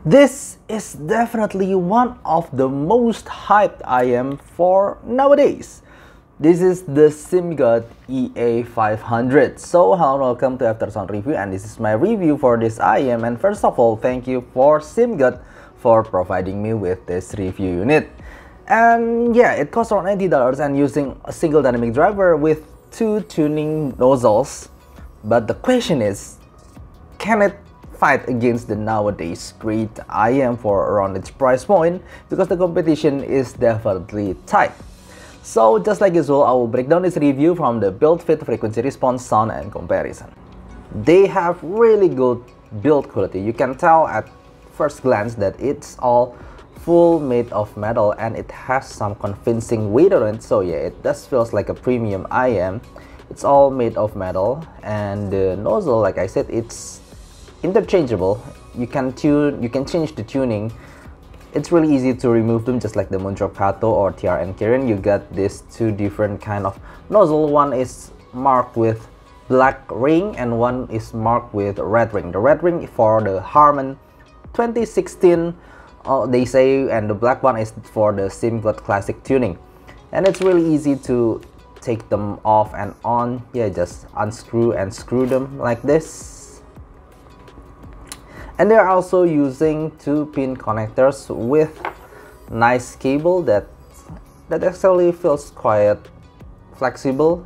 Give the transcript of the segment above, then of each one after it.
This is definitely one of the most hyped IM for nowadays. This is the Simgot Ea500. So hello and welcome to Aftersound Review, and this is my review for this IM. And first of all, thank you for Simgot for providing me with this review unit. And yeah, it costs around $90 and using a single dynamic driver with 2 tuning nozzles. But the question is, can it fight against the nowadays great IM for around its price point? Because the competition is definitely tight. So just like usual, I will break down this review from the build, fit, frequency response, sound, and comparison. They have really good build quality. You can tell at first glance that it's all full made of metal and it has some convincing weight on it. So yeah, it does feels like a premium IM. It's all made of metal, and the nozzle, like I said, it's interchangeable. You can change the tuning. It's really easy to remove them, just like the Moondrop Kato or TRN Kirin. You got these two different kind of nozzle. One is marked with black ring and one is marked with red ring. The red ring for the Harman 2016 they say, and the black one is for the Simgot classic tuning. And it's really easy to take them off and on. Yeah, just unscrew and screw them like this. And they're also using 2-pin connectors with nice cable that actually feels quite flexible.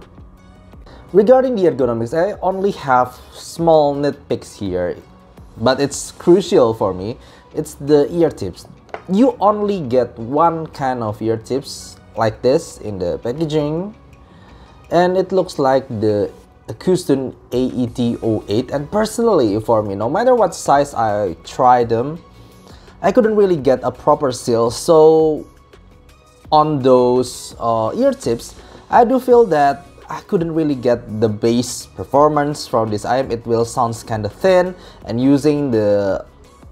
Regarding the ergonomics, I only have small nitpicks here, but it's crucial for me. It's the ear tips. You only get one kind of ear tips like this in the packaging, and it looks like the Custom AET08. And personally, for me, no matter what size I tried them, I couldn't really get a proper seal. So on those ear tips, I do feel that I couldn't really get the bass performance from this IM. It will sounds kind of thin, and using the,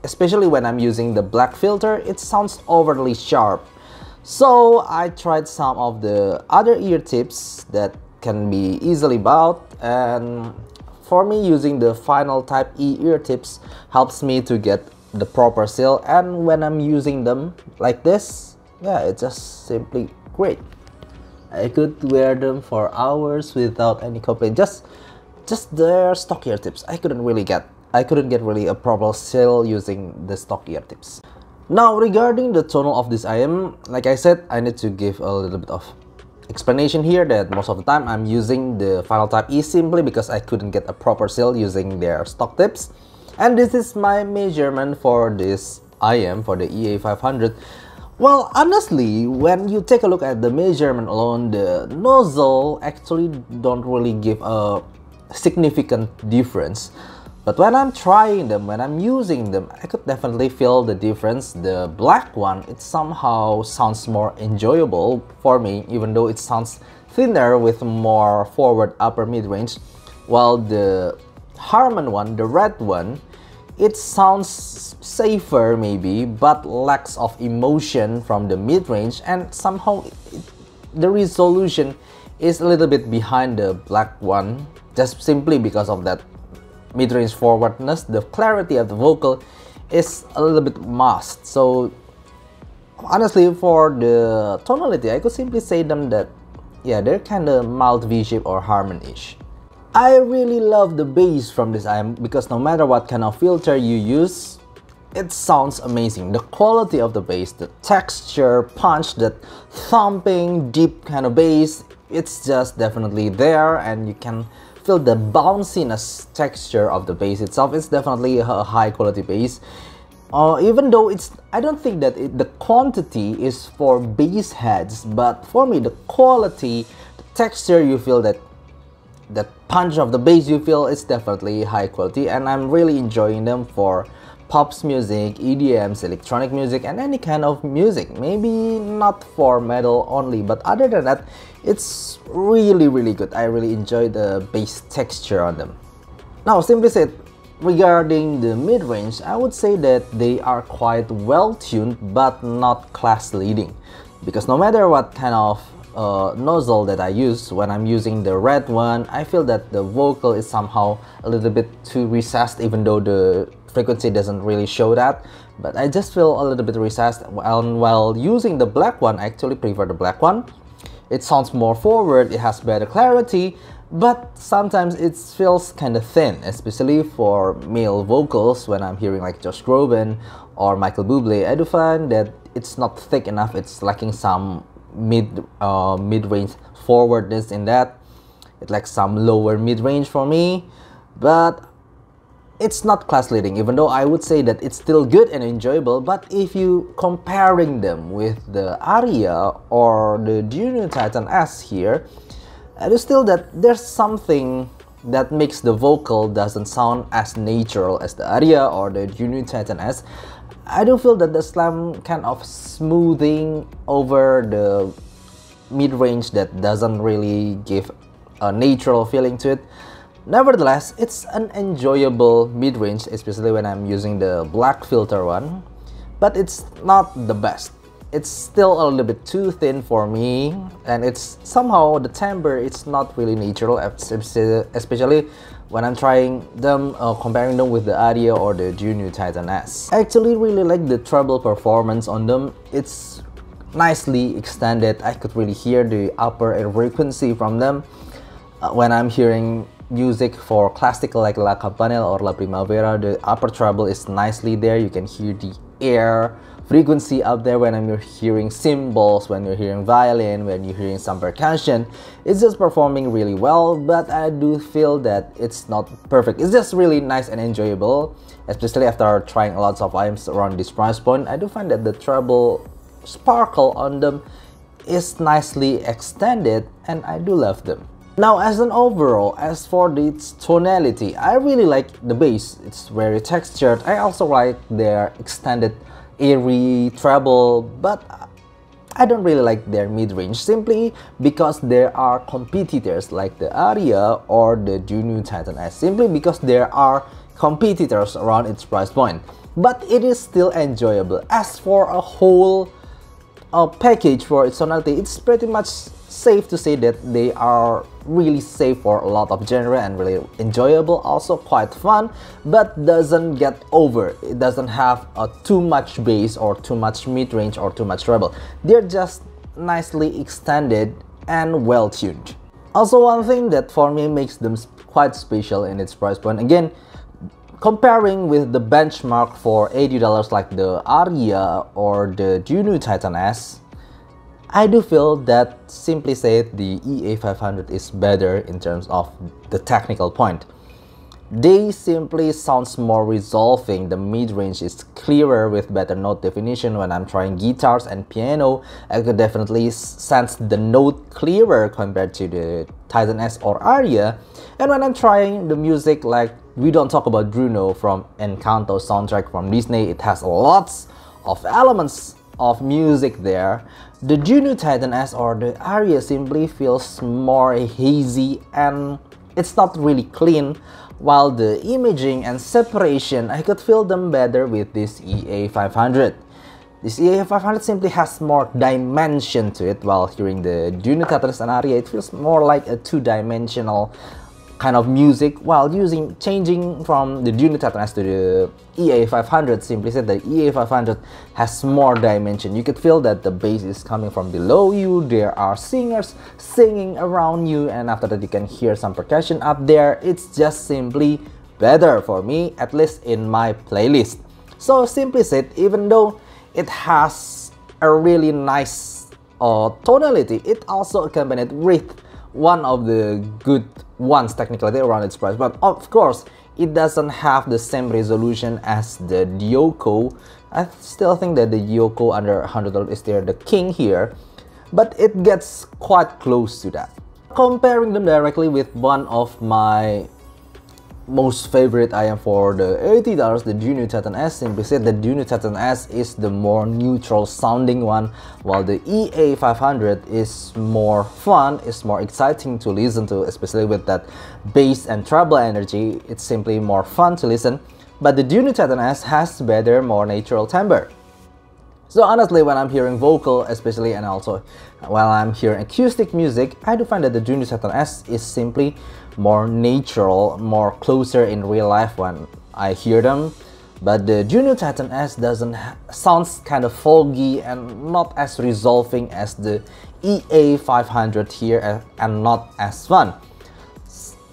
especially when I'm using the black filter, it sounds overly sharp. So I tried some of the other ear tips that can be easily bought, and for me, using the final type E ear tips helps me to get the proper seal. And when I'm using them like this, yeah, it's just simply great. I could wear them for hours without any complaint. Just their stock ear tips, I couldn't get really a proper seal using the stock ear tips. Now regarding the tonal of this IM, like I said, I need to give a little bit of explanation here that most of the time I'm using the final type E simply because I couldn't get a proper seal using their stock tips. And this is my measurement for this IM, for the Ea500. Well, honestly, when you take a look at the measurement alone, the nozzle actually don't really give a significant difference. But when I'm trying them, when I'm using them, I could definitely feel the difference. The black one, it somehow sounds more enjoyable for me, even though it sounds thinner with more forward upper mid-range. While the Harman one, the red one, it sounds safer maybe, but lacks of emotion from the mid-range, and somehow the resolution is a little bit behind the black one, just simply because of that mid-range forwardness. The clarity of the vocal is a little bit masked. So honestly, for the tonality, I could simply say them that, yeah, they're kind of mild V-shape or Harman-ish. I really love the bass from this IM because no matter what kind of filter you use, it sounds amazing. The quality of the bass, the texture, punch, that thumping, deep kind of bass, it's just definitely there, and you can feel the bounciness texture of the bass itself. It's definitely a high quality bass. Even though I don't think that the quantity is for bass heads, but for me, the quality, the texture, you feel that punch of the bass, you feel it's definitely high quality, and I'm really enjoying them for pops music, EDMs, electronic music, and any kind of music. Maybe not for metal only, but other than that, it's really good. I really enjoy the bass texture on them. Now, simply said, regarding the mid-range, I would say that they are quite well tuned, but not class leading, because no matter what kind of nozzle that I use, when I'm using the red one, I feel that the vocal is somehow a little bit too recessed, even though the frequency doesn't really show that. but I just feel a little bit recessed. While using the black one, I actually prefer the black one. It sounds more forward, it has better clarity, but sometimes it feels kind of thin, especially for male vocals. When I'm hearing like Josh Groban or Michael Bublé, I do find that it's not thick enough. It's lacking some mid-range forwardness in that. It lacks some lower mid-range for me, but it's not class leading, even though I would say that it's still good and enjoyable. But if you comparing them with the Aria or the Dunu Titan S here, I do still that there's something that makes the vocal doesn't sound as natural as the Aria or the Dunu Titan S. I do feel that the slam kind of smoothing over the mid-range that doesn't really give a natural feeling to it. Nevertheless, it's an enjoyable mid-range, especially when I'm using the black filter one, but it's not the best. It's still a little bit too thin for me, and it's somehow the timbre, it's not really natural, especially when I'm trying them, comparing them with the Aria or the Dunu Titan S. I actually really like the treble performance on them. It's nicely extended. I could really hear the upper frequency from them. When I'm hearing music for classical like La Campanella or La Primavera, the upper treble is nicely there. You can hear the air frequency up there when you're hearing cymbals, when you're hearing violin, when you're hearing some percussion. It's just performing really well, but I do feel that it's not perfect. It's just really nice and enjoyable, especially after trying lots of items around this price point. I do find that the treble sparkle on them is nicely extended, and I do love them. Now, as an overall, as for its tonality, I really like the bass. It's very textured. I also like their extended airy treble, but I don't really like their mid-range, simply because there are competitors like the Aria or the Dunu Titan S, simply because there are competitors around its price point. But it is still enjoyable. As for a whole package for its tonality, it's pretty much safe to say that they are really safe for a lot of genre and really enjoyable, also quite fun, but doesn't get over. It doesn't have too much bass or too much mid-range or too much treble. They're just nicely extended and well tuned. Also, one thing that for me makes them quite special in its price point, again, comparing with the benchmark for $80 like the Aria or the Dunu Titan S, I do feel that, simply said, the EA500 is better in terms of the technical point. They simply sounds more resolving. The mid-range is clearer with better note definition. When I'm trying guitars and piano, I could definitely sense the note clearer compared to the Titan S or Aria. And when I'm trying the music, like we don't talk about Dunu from Encanto soundtrack from Disney, it has lots of elements of music there. The Dunu Titan S or the Aria simply feels more hazy and it's not really clean, while the imaging and separation, I could feel them better with this EA500. This EA500 simply has more dimension to it, while hearing the Dunu Titan S and Aria, it feels more like a two-dimensional kind of music, while changing from the Dunu Titan S to the EA500, simply said the EA500 has more dimension. You could feel that the bass is coming from below you, there are singers singing around you, and after that you can hear some percussion up there. It's just simply better for me, at least in my playlist. So simply said, even though it has a really nice tonality, it also accompanied with one of the good ones technically around its price, but of course it doesn't have the same resolution as the Dioko. I still think that the Dioko under $100 is the king here, but it gets quite close to that. Comparing them directly with one of my most favorite item for the $80, the Dunu Titan S, simply said the Dunu Titan S is the more neutral sounding one, while the EA500 is more fun, is more exciting to listen to, especially with that bass and treble energy. It's simply more fun to listen, but the Dunu Titan S has better, more natural timbre. So honestly, when I'm hearing vocal especially, and also while I'm hearing acoustic music, I do find that the Dunu Titan S is simply more natural, more closer in real life when I hear them. But the Dunu Titan S sounds kind of foggy and not as resolving as the EA500 here, and not as fun.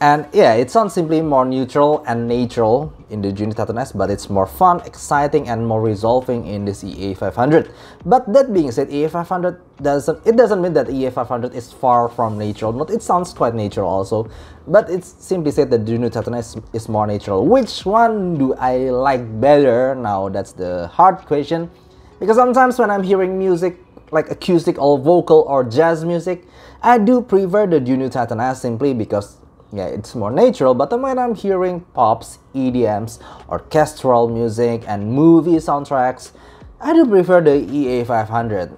And yeah, it sounds simply more neutral and natural in the Dunu Titan S, but it's more fun, exciting, and more resolving in this EA500. But that being said, EA500 doesn't mean that EA500 is far from natural. Not, it sounds quite natural also, but it's simply said that Dunu Titan S is more natural. Which one do I like better? Now that's the hard question, because sometimes when I'm hearing music like acoustic or vocal or jazz music, I do prefer the Dunu Titan S simply because yeah, it's more natural. But when I'm hearing pops, EDMs, orchestral music, and movie soundtracks, I do prefer the EA500.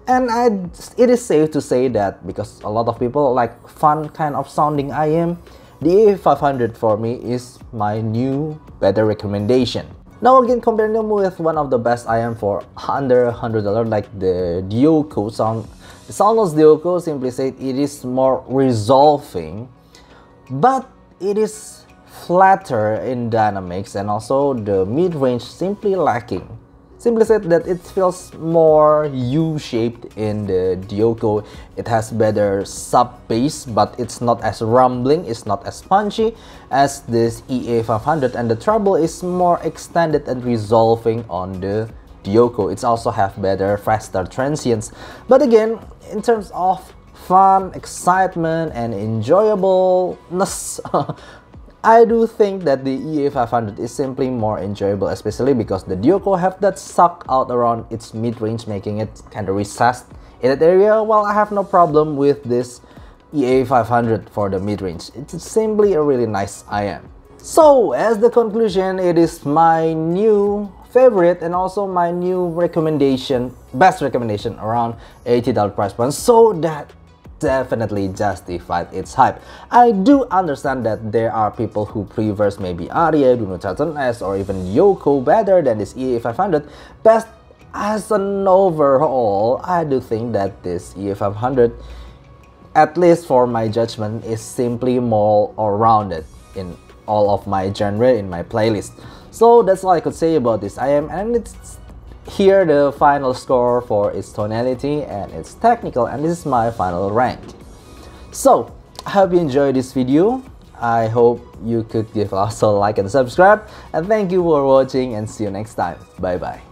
And it is safe to say that because a lot of people like fun kind of sounding IM, the EA500 for me is my new better recommendation. Now again, comparing them with one of the best IM for under $100, like the Dioko sound. The Soundless Dioko, simply said, it is more resolving, but it is flatter in dynamics, and also the mid-range simply lacking. Simply said that it feels more U-shaped in the Dioko. It has better sub-bass, but it's not as rumbling, it's not as punchy as this EA500, and the treble is more extended and resolving on the Dioko. It's also have better faster transients. But again, in terms of fun, excitement, and enjoyableness, I do think that the EA500 is simply more enjoyable, especially because the Dioko have that suck out around its mid-range, making it kind of recessed in that area, while I have no problem with this EA500 for the mid-range. It's simply a really nice IM. So as the conclusion, it is my new favorite and also my new recommendation, best recommendation around $80 price point, so that definitely justified its hype. I do understand that there are people who prefers maybe Aria, Dunu Titan S, or even Dioko better than this EA500, but as an overall, I do think that this EA500, at least for my judgment, is simply more all-rounded in all of my genre in my playlist. So that's all I could say about this IM, and it's here the final score for its tonality and its technical, and this is my final rank. So I hope you enjoyed this video. I hope you could give us a like and subscribe, and thank you for watching, and see you next time. Bye bye.